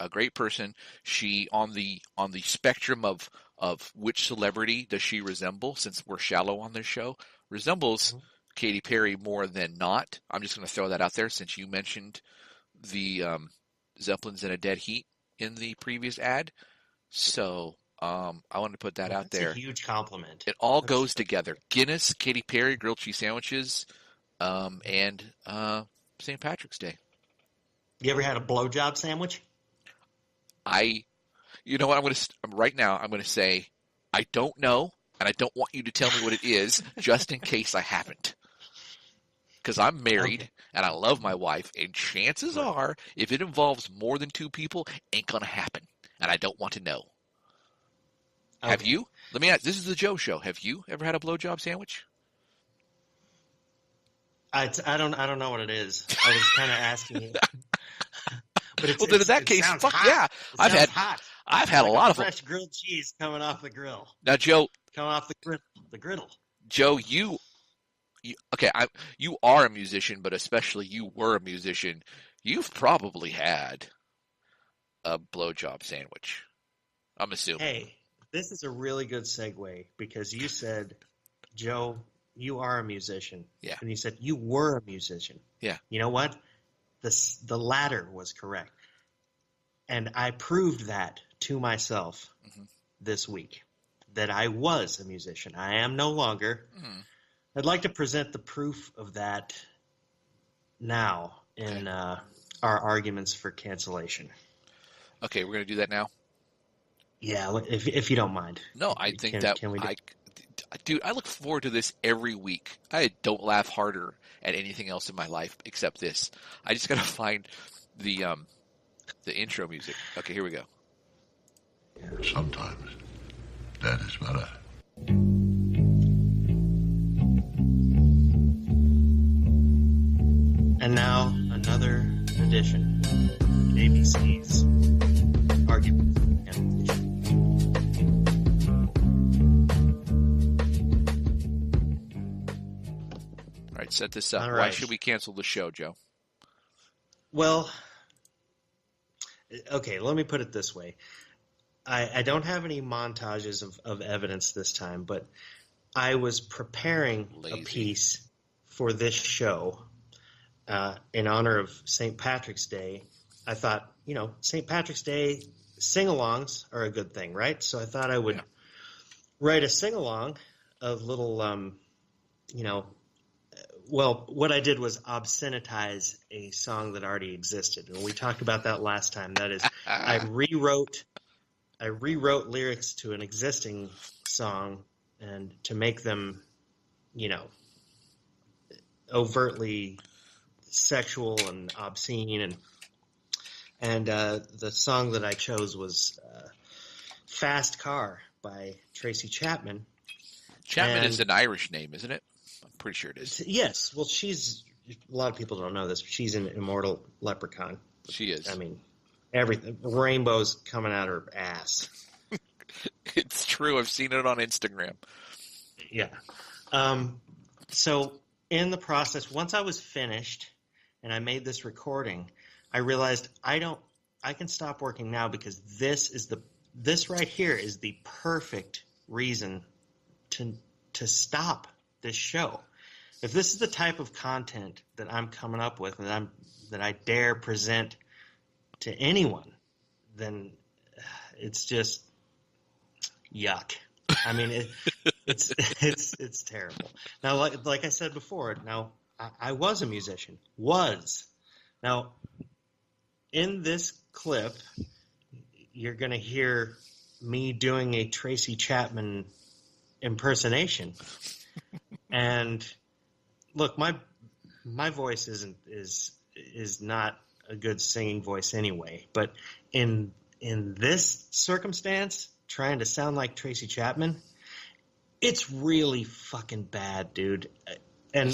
a great person. She on the spectrum of which celebrity does she resemble, since we're shallow on this show, resembles Katy Perry more than not. I'm just going to throw that out there since you mentioned the Zeppelins in a Dead Heat in the previous ad. So I wanted to put that out there. That's a huge compliment. It all goes together. Guinness, Katy Perry, grilled cheese sandwiches, and St. Patrick's Day. You ever had a blowjob sandwich? You know what? Right now, I'm going to say I don't know, and I don't want you to tell me what it is, just in case I haven't. Because I'm married, and I love my wife, and chances are, if it involves more than 2 people, ain't going to happen. And I don't want to know. Okay. Have you? Let me ask. This is the Joe Show. Have you ever had a blowjob sandwich? I don't know what it is. I was kind of asking you. But well, then in that case, fuck hot. Yeah, I've had like a lot of fresh grilled cheese coming off the grill. Now, Joe, coming off the griddle. Joe, you are a musician, but especially you were a musician. You've probably had a blowjob sandwich. I'm assuming. Hey, this is a really good segue because you said, Joe, you are a musician. Yeah. And you said you were a musician. Yeah. You know what? The latter was correct. And I proved that to myself this week, that I was a musician. I am no longer. I'd like to present the proof of that now in our arguments for cancellation. Okay, we're going to do that now? Yeah, if you don't mind. No, I think dude, I look forward to this every week. I don't laugh harder at anything else in my life except this. I just got to find the intro music. Okay, here we go. Sometimes that is better. And now another edition in ABC's argument. All right, set this up. All right. Why should we cancel the show, Joe? Well, okay, let me put it this way. I don't have any montages of evidence this time, but I was preparing a piece for this show in honor of St. Patrick's Day. I thought, St. Patrick's Day sing-alongs are a good thing, right? So I thought I would write a sing-along of little, well, what I did was obscenitize a song that already existed. And we talked about that last time. That is, I rewrote lyrics to an existing song and to make them, overtly sexual and obscene. And the song that I chose was Fast Car by Tracy Chapman. Chapman is an Irish name, isn't it? I'm pretty sure it is. Yes. Well, a lot of people don't know this, but she's an immortal leprechaun. She is. I mean, everything. Rainbows coming out her ass. It's true. I've seen it on Instagram. Yeah. So in the process, once I was finished and I made this recording, I realized I can stop working now because this right here is the perfect reason to stop this show. If this is the type of content that I'm coming up with and that I dare present to anyone, then it's just yuck. I mean, it's terrible. Now, like I said before, now I was a musician. Now, in this clip, you're going to hear me doing a Tracy Chapman impersonation. And look, my voice is not a good singing voice anyway, but in this circumstance, trying to sound like Tracy Chapman, it's really fucking bad, dude. And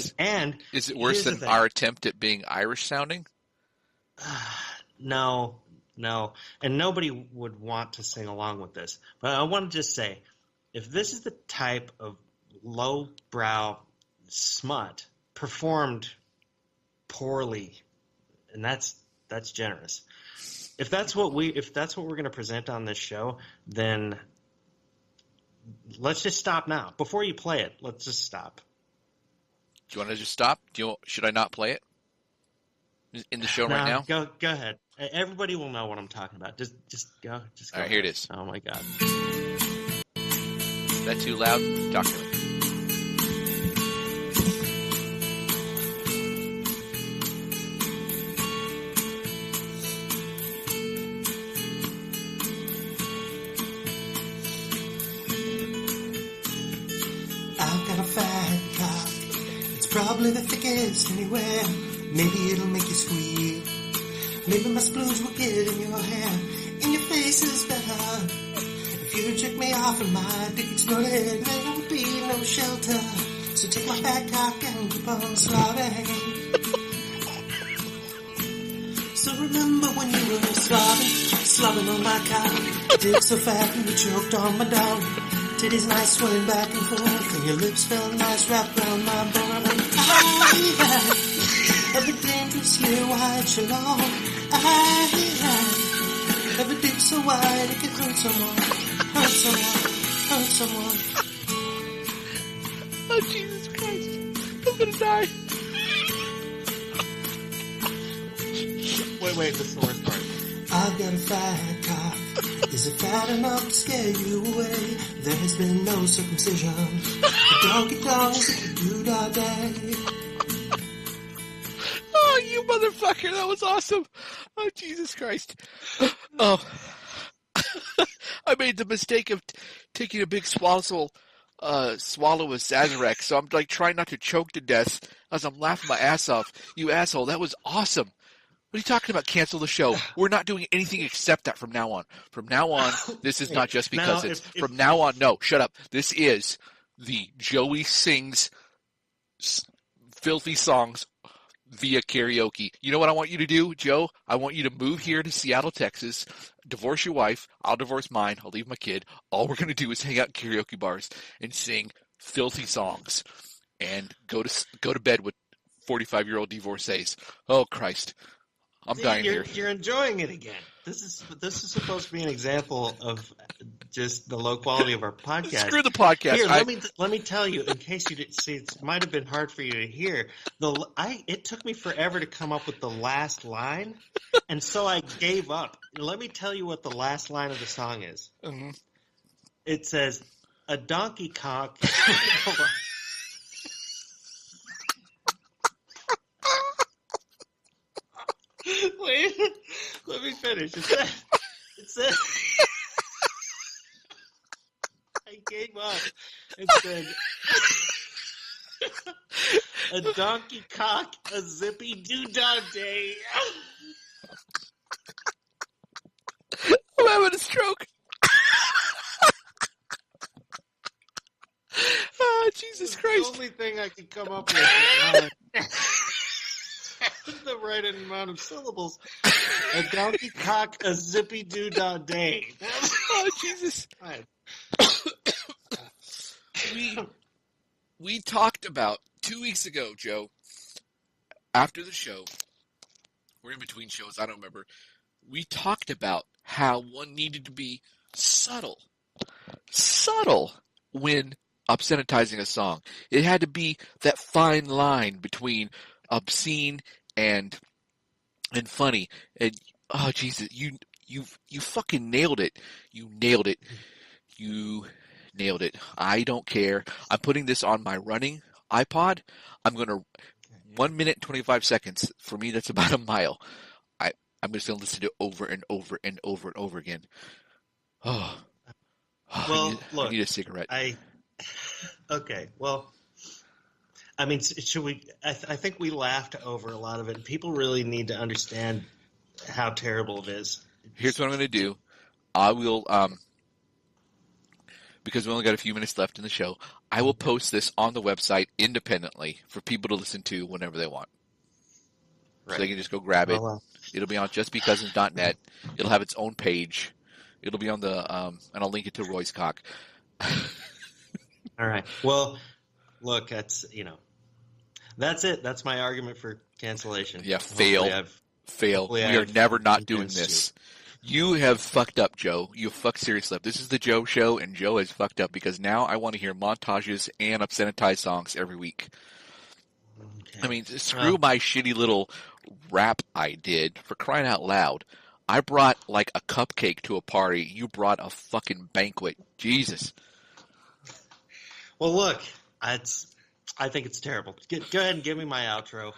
is it worse than our attempt at being Irish sounding? No, and nobody would want to sing along with this. But I want to just say, if this is the type of lowbrow smut performed poorly, and that's generous. If that's what we're going to present on this show, then let's just stop now. Before you play it, let's just stop. you want to just stop? Should I not play it in the show right now? Go ahead. Everybody will know what I'm talking about. Just go. All right, ahead. here it is. Oh my God. Is that too loud? Talk to me. I've got a fat cock. It's probably the thickest anywhere. Maybe it'll make you squeal. Maybe my sploons will get in your hair. In your face is better. If you jerk me off and my dick exploded, there won't be no shelter. So take my fat cock and keep on slobbing. So remember when you were slobbing on my cock. Dick so fat and you choked on my dog. Titties nice swaying back and forth, and your lips felt nice wrapped around my bone. Of a dangerously wide shalom. Of a dick so wide it could hurt someone. Oh, Jesus Christ. I'm gonna die. Wait, this is the worst part. I've got a fat cock. Is it fat enough to scare you away? There has been no circumcision. A donkey dong is a doo-dah day. Oh, you motherfucker. That was awesome. Oh, Jesus Christ. Oh. I made the mistake of taking a big swallow of Sazerac, so I'm like trying not to choke to death as I'm laughing my ass off. You asshole, that was awesome. What are you talking about? Cancel the show. We're not doing anything except that from now on. From now on, this is not just because from now on, no, shut up. This is the Joey Sings Filthy Songs via karaoke. You know what I want you to do, Joe? I want you to move here to Seattle, Texas, divorce your wife, I'll divorce mine, I'll leave my kid. All we're going to do is hang out in karaoke bars and sing filthy songs and go to bed with 45-year-old divorcees. Oh, Christ. I'm dying here. You're enjoying it again. This is supposed to be an example of just the low quality of our podcast. Screw the podcast. Here, let me tell you, in case you didn't see, it might have been hard for you to hear. It took me forever to come up with the last line, and so I gave up. Let me tell you what the last line of the song is. Mm-hmm. It says, "A donkey cock." Hold on. Wait, let me finish. It said, I gave up. It said, "A donkey cock, a zippy doo-dah day." I'm having a stroke. Oh, Jesus Christ. The only thing I could come up with is the right amount of syllables. A donkey cock, a zippy doo-dah day. Oh, Jesus. We talked about 2 weeks ago, Joe, after the show, we're in between shows, I don't remember, we talked about how one needed to be subtle when obscenitizing a song. It had to be that fine line between obscene and funny. And oh Jesus, you fucking nailed it. You nailed it. I don't care. I'm putting this on my running iPod. I'm gonna 1 minute and 25 seconds. For me, that's about a mile. I'm just gonna listen to it over and over and over and over again. Oh, well, I need a cigarette. Okay, well, I mean, should we? I think we laughed over a lot of it. People really need to understand how terrible it is. Here's what I'm going to do. I will, because we only got a few minutes left in the show, I will post this on the website independently for people to listen to whenever they want. Right. So they can just go grab it. It'll be on justbecousins.net. It'll have its own page. It'll be on the, and I'll link it to Roy's cock. All right. Well, look, that's it. That's my argument for cancellation. Yeah, fail. We are never not doing this. You have fucked up, Joe. You fucked seriously up. This is the Joe Show, and Joe has fucked up because now I want to hear montages and obscenitized songs every week. Okay. I mean, screw my shitty little rap I did, for crying out loud. I brought like a cupcake to a party. You brought a fucking banquet. Jesus. Well, look, I think it's terrible. Go ahead and give me my outro.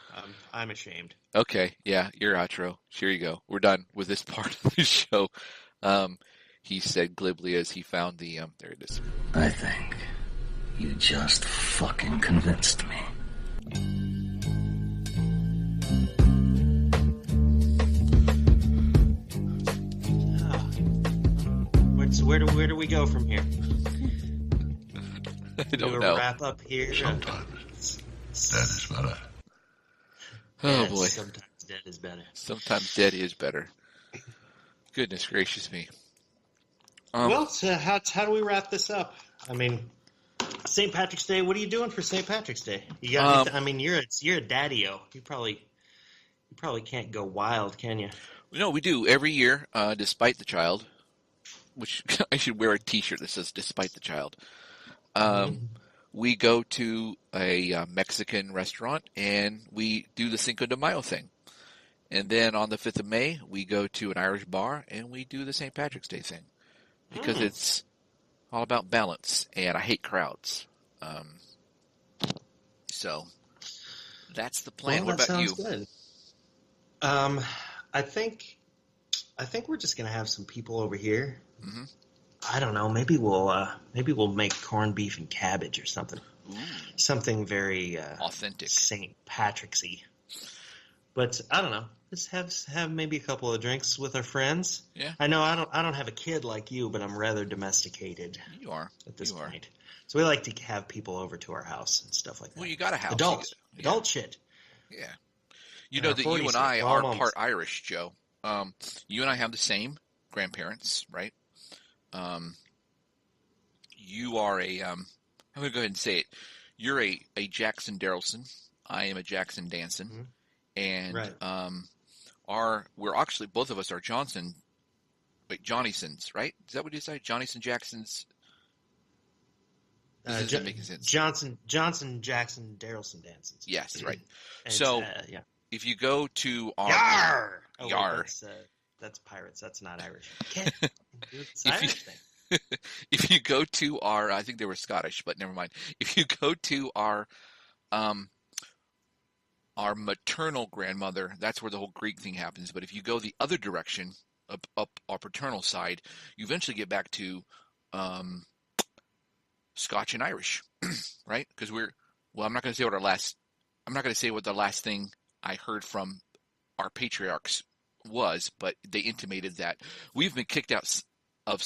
I'm ashamed. Okay, yeah, your outro. Here you go. We're done with this part of the show. He said glibly as he found the, there it is. I think you just fucking convinced me. Where do we go from here? I don't know. Wrap up here. Sometimes that is better. Oh boy. Sometimes dead is better. Sometimes dead is better. Goodness gracious me. Well, so how do we wrap this up? I mean, St. Patrick's Day. What are you doing for St. Patrick's Day? You got. I mean, you're a daddy-o. You probably can't go wild, can you? No, we do every year, despite the child. Which I should wear a T-shirt that says "Despite the child." We go to a Mexican restaurant and we do the Cinco de Mayo thing, and then on the 5th of May we go to an Irish bar and we do the St. Patrick's Day thing because it's all about balance, and I hate crowds. So that's the plan. Well, what about you? Good. I think we're just gonna have some people over here. Mm-hmm. I don't know. Maybe we'll make corned beef and cabbage or something. Ooh. Something very Authentic, St. Patrick's-y. But I don't know. Just have maybe a couple of drinks with our friends. Yeah. I know I don't have a kid like you, but I'm rather domesticated. You are at this point. Are. So we like to have people over to our house and stuff like that. Well, you got a house. Adult shit. Yeah. You know that you and I are part Irish, Joe. You and I have the same grandparents, right? You are I'm going to go ahead and say it. You're a Jackson Darrelson. I am a Jackson Danson. Mm-hmm. And right. We're actually, both of us are Johnnysons, right? Is that what you say? Johnnyson Jacksons? This isn't making sense. Johnson, Jackson, Darrelson Dansons. Yes, right. And so, yeah. If you go to our... Yar! Oh, Yar. Wait, that's pirates. That's not Irish. It's an Irish thing. If you go to our, I think they were Scottish, but never mind. If you go to our maternal grandmother, that's where the whole Greek thing happens. But if you go the other direction, up our paternal side, you eventually get back to Scotch and Irish, right? Because I'm not going to say what the last thing I heard from our patriarchs was, but they intimated that we've been kicked out of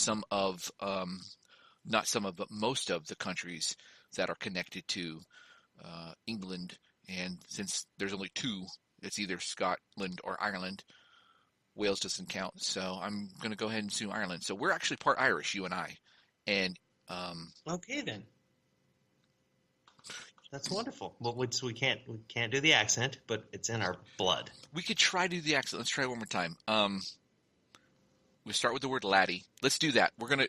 but most of the countries that are connected to England. And since there's only two, it's either Scotland or Ireland. Wales doesn't count, so I'm going to go ahead and assume Ireland. So we're actually part Irish, you and I. And okay then, that's wonderful. Well, we can't do the accent, but it's in our blood. We could try to do the accent. Let's try it one more time. We start with the word laddie. Let's do that. We're gonna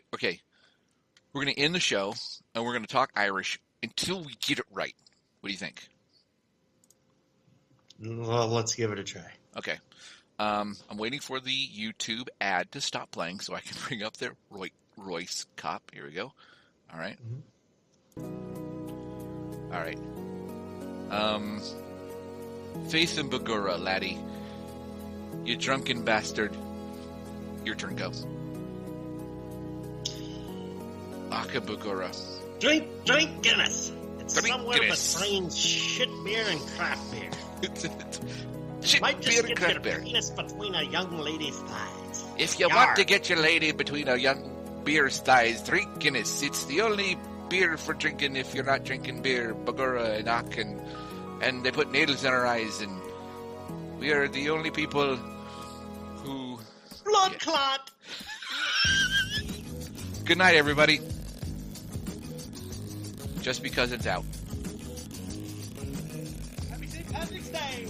end the show and we're gonna talk Irish until we get it right. What do you think? Well, let's give it a try. Okay. I'm waiting for the YouTube ad to stop playing so I can bring up the Royce cop. Here we go. All right. Mm-hmm. All right. Faith and Bagura, laddie. You drunken bastard. Your turn, go. Aka Bagura. Drink Guinness. It's Drink somewhere Guinness. between shit beer and craft beer. Shit Might just beer get and craft your beer. penis between a young lady's thighs. If you want to get your lady between a young beer's thighs, drink Guinness. It's the only beer for drinking if you're not drinking beer. Bagura and Ak, and they put needles in our eyes, and we are the only people who... Blood clot! Good night, everybody. Just because it's out. Happy St. Patrick's Day!